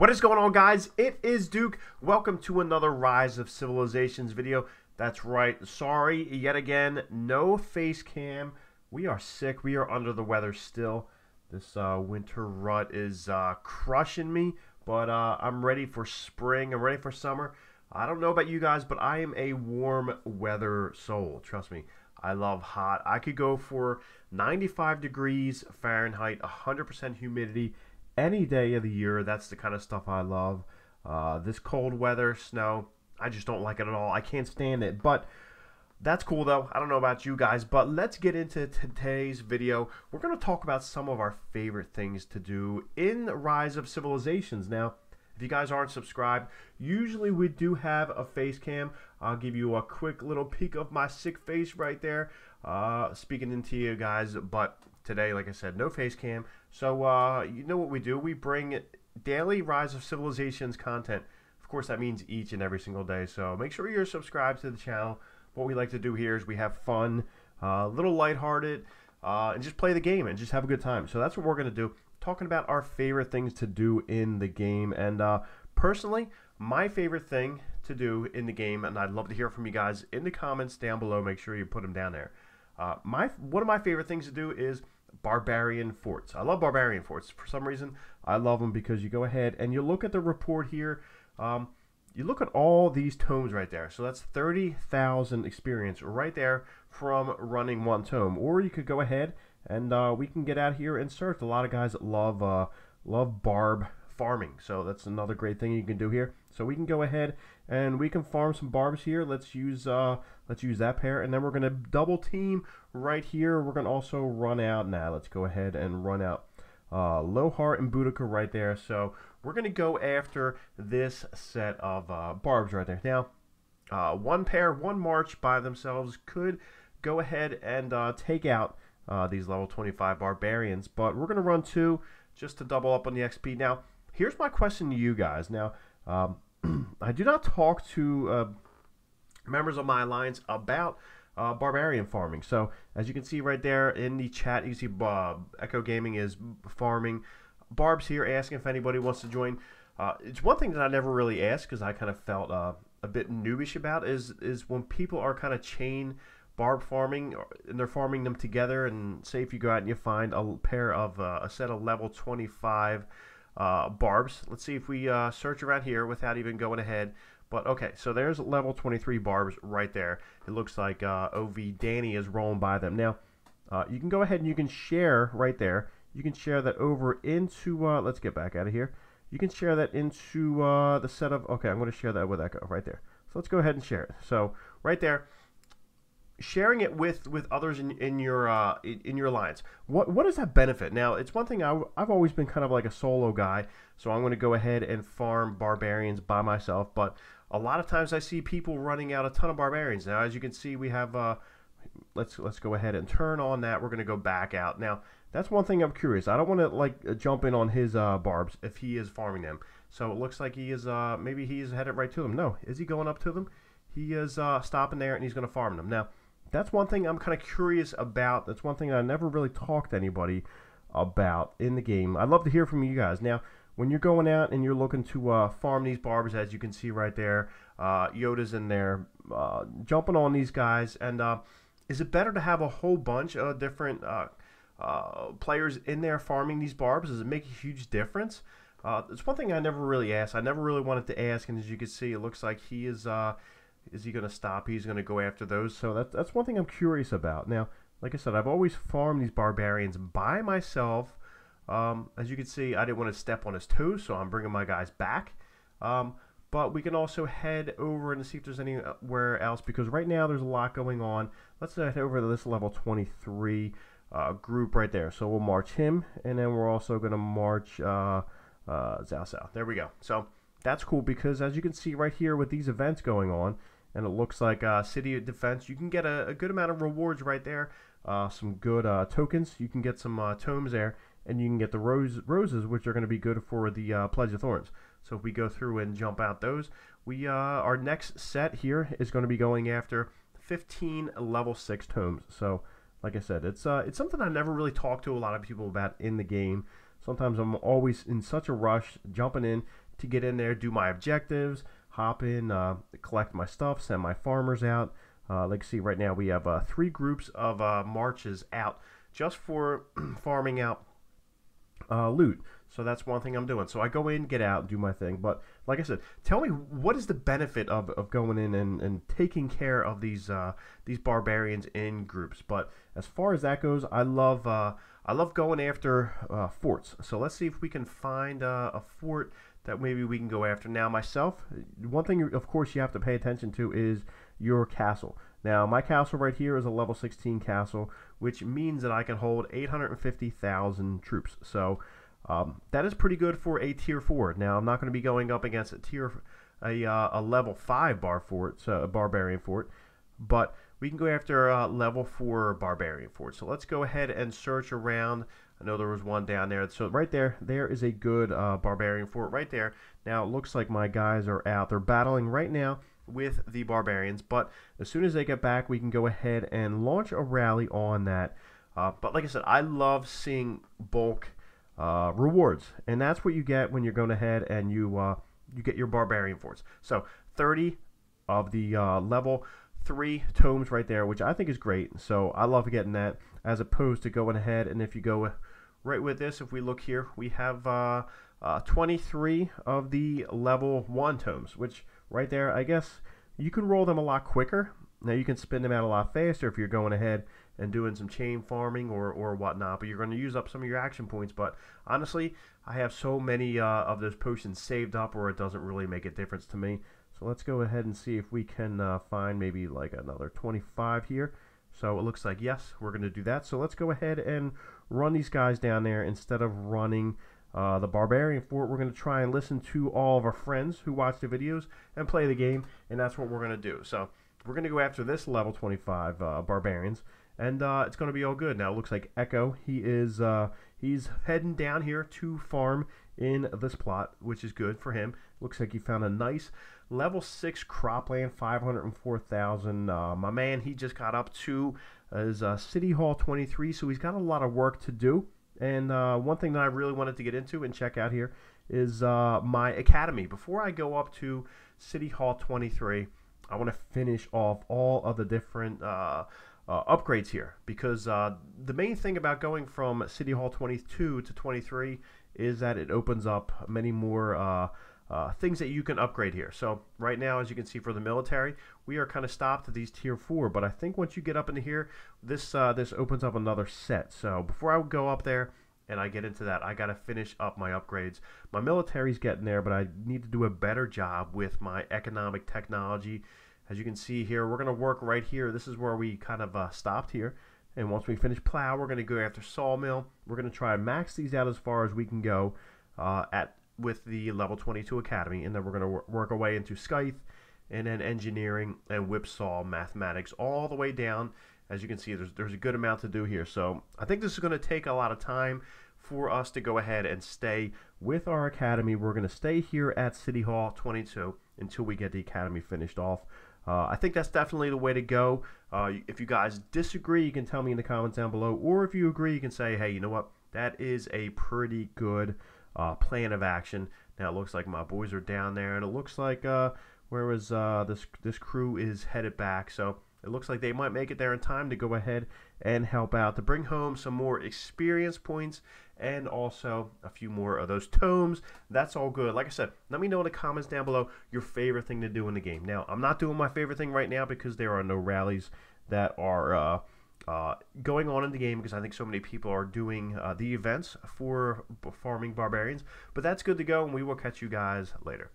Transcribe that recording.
What is going on, guys? It is Duke. Welcome to another Rise of Civilizations video. That's right. Sorry, yet again, no face cam. We are sick. We are under the weather still. This winter rut is crushing me, but I'm ready for spring. I'm ready for summer. I don't know about you guys, but I am a warm weather soul. Trust me. I love hot. I could go for 95 degrees Fahrenheit, 100% humidity, any day of the year. That's the kind of stuff I love. This cold weather, snow, I just don't like it at all. I can't stand it, but that's cool though. I don't know about you guys, but let's get into today's video. We're going to talk about some of our favorite things to do in Rise of Civilizations. Now, if you guys aren't subscribed, usually we do have a face cam. I'll give you a quick little peek of my sick face right there, speaking into you guys, but today, like I said, no face cam. So you know what we do? We bring daily Rise of Civilizations content. Of course, that means each and every single day. So make sure you're subscribed to the channel. What we like to do here is we have fun, a little lighthearted, and just play the game and just have a good time. So that's what we're going to do. Talking about our favorite things to do in the game. And personally, my favorite thing to do in the game, and I'd love to hear from you guys in the comments down below. Make sure you put them down there. One of my favorite things to do is barbarian forts. I love barbarian forts. For some reason, I love them because you go ahead and you look at the report here. You look at all these tomes right there. So that's 30,000 experience right there from running one tome. Or you could go ahead and we can get out here and search. A lot of guys love barb farming. So that's another great thing you can do here. So we can go ahead and we can farm some barbs here. Let's use that pair, and then we're going to double team right here. We're going to also run out. Now let's go ahead and run out Lohar and Boudica right there. So we're going to go after this set of barbs right there. Now, one pair, one march by themselves could go ahead and take out these level 25 barbarians, but we're going to run two just to double up on the XP. Now, here's my question to you guys. Now, I do not talk to members of my alliance about barbarian farming. So as you can see right there in the chat, you see Echo Gaming is farming barbs here, asking if anybody wants to join. It's one thing that I never really asked because I kind of felt a bit noobish about is when people are kind of chain barb farming and they're farming them together. And say if you go out and you find a pair of a set of level 25 barbs. Let's see if we search around here without even going ahead. But okay, so there's level 23 barbs right there. It looks like OV Danny is rolling by them. Now, you can go ahead and you can share right there. You can share that over into, let's get back out of here. You can share that into the set of, okay, I'm going to share that with Echo right there. So let's go ahead and share it. So right there, sharing it with others in your alliance. What does that benefit? Now, it's one thing I've always been kind of like a solo guy, so I'm going to go ahead and farm barbarians by myself. But a lot of times I see people running out a ton of barbarians. Now, as you can see, we have let's go ahead and turn on that. We're going to go back out. Now, that's one thing I'm curious. I don't want to like jump in on his barbs if he is farming them. So it looks like he is maybe he is headed right to them. No, is he going up to them? He is stopping there and he's going to farm them. Now, that's one thing I'm kind of curious about. That's one thing I never really talked to anybody about in the game. I'd love to hear from you guys. Now, when you're going out and you're looking to farm these barbs, as you can see right there, Yoda's in there jumping on these guys. And is it better to have a whole bunch of different players in there farming these barbs? Does it make a huge difference? It's one thing I never really asked. I never really wanted to ask, and as you can see, it looks like he is he going to stop? He's going to go after those. So that's one thing I'm curious about. Now, like I said, I've always farmed these barbarians by myself. As you can see, I didn't want to step on his toes, so I'm bringing my guys back. But we can also head over and see if there's anywhere else, because right now there's a lot going on. Let's head over to this level 23 group right there. So we'll march him, and then we're also going to march Zhao Sao. There we go. So that's cool because as you can see right here with these events going on, and it looks like City of Defense, you can get a good amount of rewards right there. Some good tokens. You can get some tomes there, and you can get the roses, which are going to be good for the Pledge of Thorns. So if we go through and jump out those, our next set here is going to be going after 15 level 6 tomes. So like I said, it's something I never really talked to a lot of people about in the game. Sometimes I'm always in such a rush, jumping in, to get in there, do my objectives, hop in, collect my stuff, send my farmers out. Like you see right now, we have 3 groups of marches out just for farming out loot. So that's one thing I'm doing. So I go in, get out, do my thing. But like I said, tell me, what is the benefit of going in and taking care of these barbarians in groups? But as far as that goes, I love going after forts. So let's see if we can find a fort that maybe we can go after. Now myself, one thing of course you have to pay attention to is your castle. Now my castle right here is a level 16 castle, which means that I can hold 850,000 troops. So that is pretty good for a tier 4. Now I'm not going to be going up against a level 5 barbarian fort, but we can go after level 4 barbarian fort. So let's go ahead and search around. I know there was one down there. So right there is a good barbarian fort right there. Now it looks like my guys are out. They're battling right now with the barbarians, but as soon as they get back, we can go ahead and launch a rally on that. But like I said, I love seeing bulk rewards, and that's what you get when you're going ahead and you get your barbarian forts. So 30 of the level 3 tomes right there, which I think is great. So I love getting that, as opposed to going ahead, and if you go right with this, if we look here, we have 23 of the level 1 tomes, which right there, I guess you can roll them a lot quicker. Now you can spin them out a lot faster if you're going ahead and doing some chain farming or whatnot, but you're going to use up some of your action points. But honestly, I have so many of those potions saved up where it doesn't really make a difference to me. So let's go ahead and see if we can find maybe like another 25 here. So it looks like, yes, we're going to do that. So let's go ahead and run these guys down there instead of running the barbarian fort. We're going to try and listen to all of our friends who watch the videos and play the game, and that's what we're going to do. So we're going to go after this level 25 barbarians, and it's going to be all good. Now it looks like Echo, he's heading down here to farm in this plot, which is good for him. Looks like he found a nice level 6 cropland, 504,000. My man, he just got up to his City Hall 23, so he's got a lot of work to do. And one thing that I really wanted to get into and check out here is my academy. Before I go up to City Hall 23, I want to finish off all of the different upgrades here, because the main thing about going from City Hall 22 to 23 is that it opens up many more things that you can upgrade here. So right now, as you can see for the military, we are kind of stopped at these tier 4, but I think once you get up into here, this opens up another set. So before I go up there and I get into that, I got to finish up my upgrades. My military's getting there, but I need to do a better job with my economic technology. As you can see here, we're going to work right here. This is where we kind of stopped here. And once we finish plow, we're going to go after sawmill. We're going to try and max these out as far as we can go with the level 22 academy, and then we're going to work our way into scythe, and then engineering and whipsaw mathematics all the way down. As you can see, there's a good amount to do here. So I think this is going to take a lot of time for us to go ahead and stay with our academy. We're going to stay here at City Hall 22 until we get the academy finished off. I think that's definitely the way to go. If you guys disagree, you can tell me in the comments down below, or if you agree, you can say, hey, you know what, that is a pretty good plan of action. Now it looks like my boys are down there, and it looks like this crew is headed back. So it looks like they might make it there in time to go ahead and help out to bring home some more experience points and also a few more of those tomes. That's all good. Like I said, let me know in the comments down below your favorite thing to do in the game. Now, I'm not doing my favorite thing right now because there are no rallies that are going on in the game, because I think so many people are doing the events for farming barbarians. But that's good to go, and we will catch you guys later.